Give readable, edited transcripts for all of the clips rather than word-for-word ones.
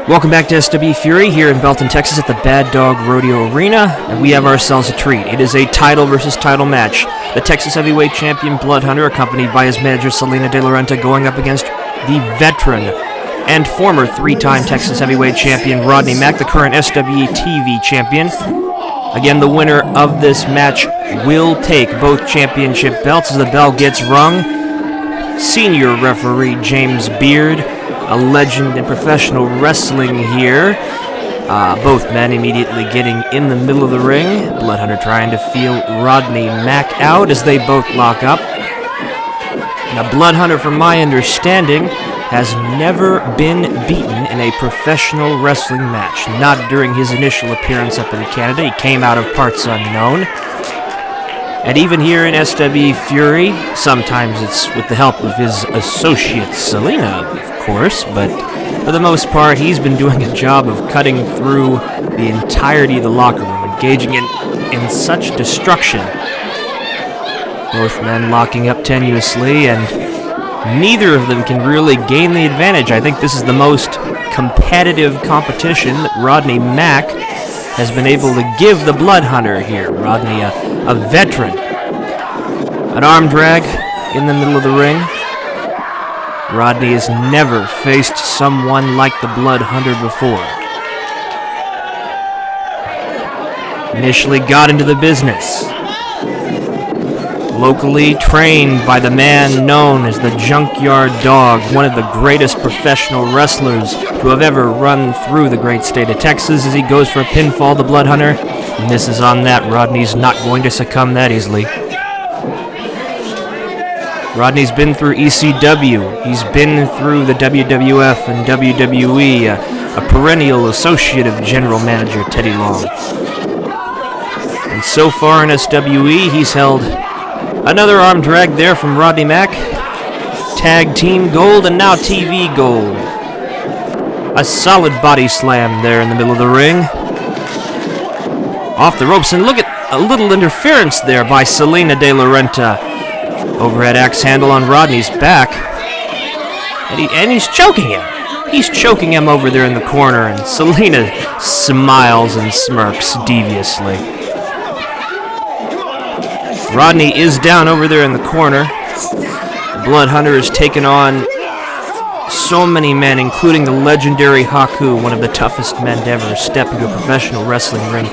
Welcome back to SW Fury here in Belton, Texas at the Bad Dog Rodeo Arena, and we have ourselves a treat. It is a title versus title match. The Texas Heavyweight Champion Blood Hunter, accompanied by his manager Selena De La Renta, going up against the veteran and former three-time Texas Heavyweight Champion Rodney Mack, the current SWTV Champion. Again, the winner of this match will take both championship belts as the bell gets rung. Senior referee James Beard, a legend in professional wrestling here. Both men immediately getting in the middle of the ring. Blood Hunter trying to feel Rodney Mack out as they both lock up. Now, Blood Hunter, from my understanding, has never been beaten in a professional wrestling match. Not during his initial appearance up in Canada. He came out of parts unknown. And even here in SW Fury, sometimes it's with the help of his associate Selena, of course, but for the most part, he's been doing a job of cutting through the entirety of the locker room, engaging in such destruction. Both men locking up tenuously, and neither of them can really gain the advantage. I think this is the most competitive competition that Rodney Mack has been able to give the Blood Hunter here. Rodney, a veteran. An arm drag in the middle of the ring. Rodney has never faced someone like the Blood Hunter before. Initially got into the business. Locally trained by the man known as the Junkyard Dog, one of the greatest professional wrestlers to have ever run through the great state of Texas, as he goes for a pinfall, the Blood Hunter misses on that. Rodney's not going to succumb that easily. Rodney's been through ECW, he's been through the WWF and WWE, a perennial associate of General Manager Teddy Long. And so far in SWE, he's held another arm drag there from Rodney Mack. Tag team gold and now TV gold. A solid body slam there in the middle of the ring. Off the ropes, and look at a little interference there by Selena De La Renta. Overhead axe handle on Rodney's back. And he's choking him. He's choking him over there in the corner, and Selena smiles and smirks deviously. Rodney is down over there in the corner. Blood Hunter has taken on so many men, including the legendary Haku, one of the toughest men to ever step into a professional wrestling ring.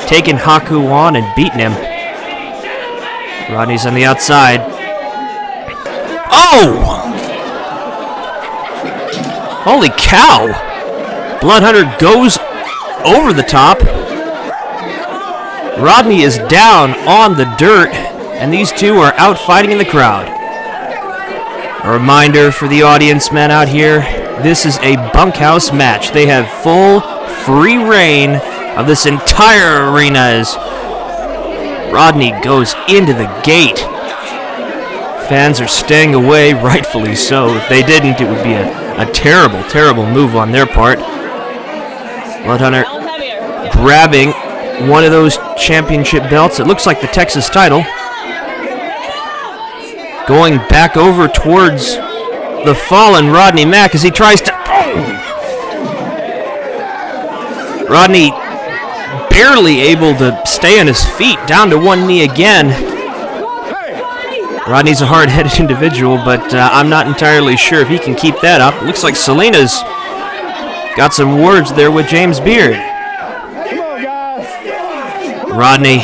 Taking Haku on and beating him. Rodney's on the outside. Oh! Holy cow! Blood Hunter goes over the top. Rodney is down on the dirt, and these two are out fighting in the crowd. A reminder for the audience men out here, this is a bunkhouse match. They have full, free reign of this entire arena as Rodney goes into the gate. Fans are staying away, rightfully so. If they didn't, it would be a terrible, terrible move on their part. Blood Hunter grabbing one of those championship belts. It looks like the Texas title. Going back over towards the fallen Rodney Mack as he tries to... Rodney barely able to stay on his feet, down to one knee again. Rodney's a hard-headed individual, but I'm not entirely sure if he can keep that up. It looks like Selena's got some words there with James Beard. Rodney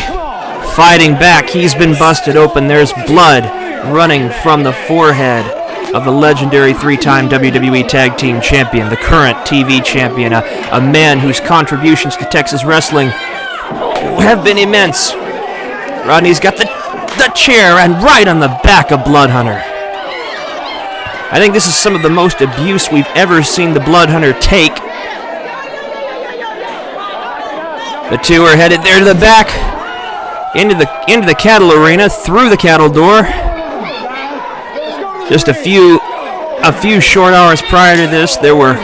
fighting back. He's been busted open. There's blood running from the forehead of the legendary three-time WWE Tag Team Champion, the current TV Champion, a man whose contributions to Texas wrestling have been immense. Rodney's got the chair and right on the back of Blood Hunter. I think this is some of the most abuse we've ever seen the Blood Hunter take. The two are headed there to the back, into the cattle arena, through the cattle door. Just a few short hours prior to this, there were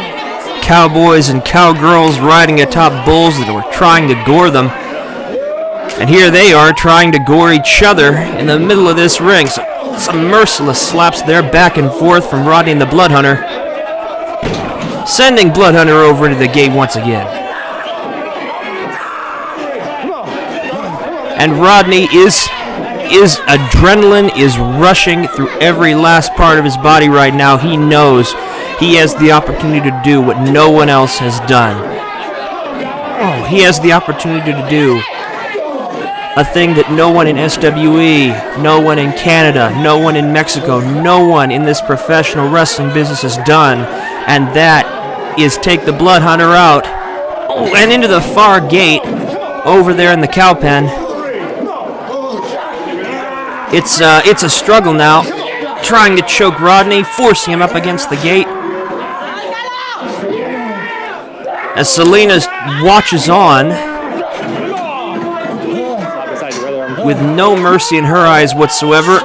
cowboys and cowgirls riding atop bulls that were trying to gore them. And here they are trying to gore each other in the middle of this ring. So some merciless slaps there back and forth from Rodney and the Blood Hunter. sending Blood Hunter over into the gate once again. And Rodney adrenaline is rushing through every last part of his body right now. He knows he has the opportunity to do what no one else has done. Oh, he has the opportunity to do a thing that no one in SWE, no one in Canada, no one in Mexico, no one in this professional wrestling business has done, and that is take the Blood Hunter out and into the far gate over there in the cow pen. It's a struggle now, trying to choke Rodney, forcing him up against the gate. As Selena watches on, with no mercy in her eyes whatsoever.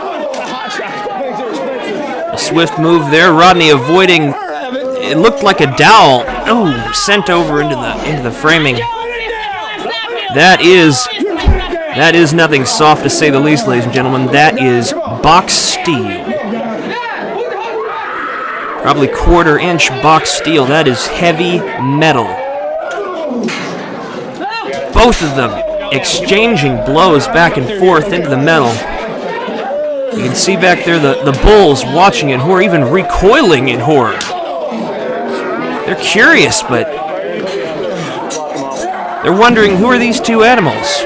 A swift move there, Rodney avoiding, it looked like a dowel. Oh, sent over into the framing. That is nothing soft, to say the least, ladies and gentlemen. That is box steel. Probably quarter-inch box steel. That is heavy metal. Both of them exchanging blows back and forth into the metal. You can see back there the bulls watching in horror, even recoiling in horror. They're curious, but they're wondering, who are these two animals?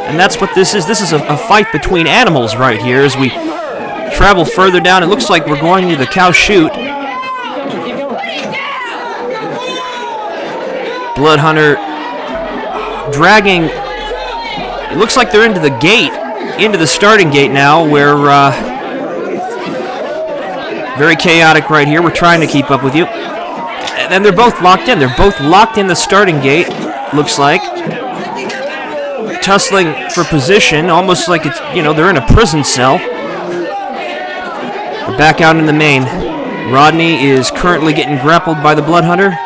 And that's what this is. This is a fight between animals right here as we travel further down. It looks like we're going to the cow chute. Blood Hunter dragging, it looks like they're into the gate, into the starting gate now, where, very chaotic right here. We're trying to keep up with you. And they're both locked in. They're both locked in the starting gate, looks like. Tussling for position, almost like it's, they're in a prison cell. We're back out in the main. Rodney is currently getting grappled by the Blood Hunter.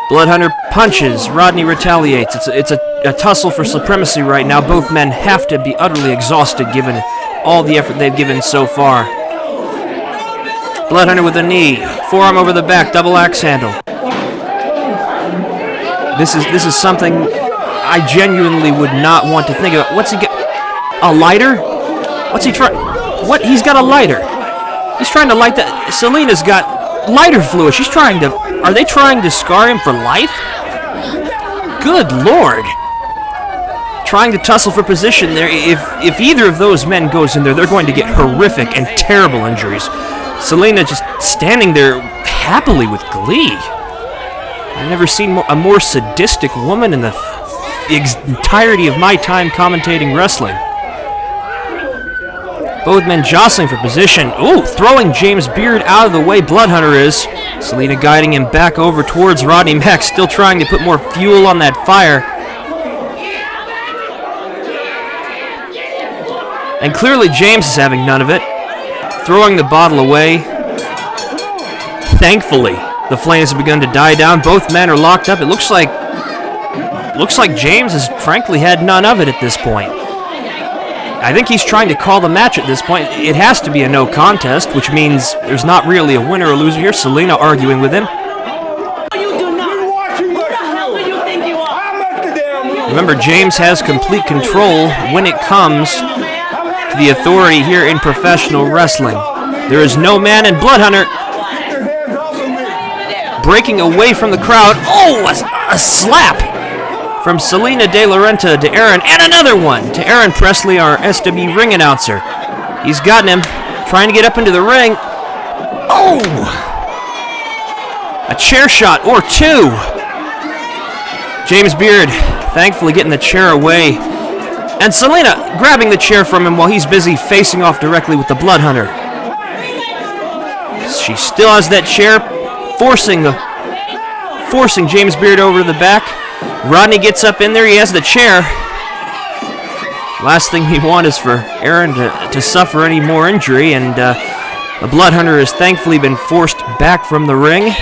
Blood Hunter punches. Rodney retaliates. It's a tussle for supremacy right now. Both men have to be utterly exhausted given all the effort they've given so far. Blood Hunter with a knee. Forearm over the back. Double axe handle. This is something I genuinely would not want to think about. What's he get? A lighter? What's he trying? What? He's got a lighter. He's trying to light that. Selena's got lighter fluid. She's trying to. Are they trying to scar him for life? Good Lord. Trying to tussle for position there. If either of those men goes in there, they're going to get horrific and terrible injuries. Selena just standing there happily with glee. I've never seen a more sadistic woman in the entirety of my time commentating wrestling. Both men jostling for position. Ooh, throwing James Beard out of the way. Blood Hunter is. Selena guiding him back over towards Rodney. Mack still trying to put more fuel on that fire. And clearly James is having none of it. Throwing the bottle away. Thankfully, the flames have begun to die down. Both men are locked up. It looks like James has frankly had none of it at this point. I think he's trying to call the match at this point. It has to be a no contest, which means there's not really a winner or loser here. Selena arguing with him. Remember, James has complete control when it comes to the authority here in professional wrestling. There is no man in Blood Hunter. Breaking away from the crowd. Oh, a slap from Selena De La Renta to Aaron, and another one to Aaron Presley, our SW ring announcer. He's gotten him, trying to get up into the ring. Oh! A chair shot, or two. James Beard, thankfully getting the chair away. And Selena grabbing the chair from him while he's busy facing off directly with the Blood Hunter. She still has that chair, forcing James Beard over to the back. Rodney gets up in there. He has the chair. Last thing we want is for Aaron to suffer any more injury, and the Blood Hunter has thankfully been forced back from the ring.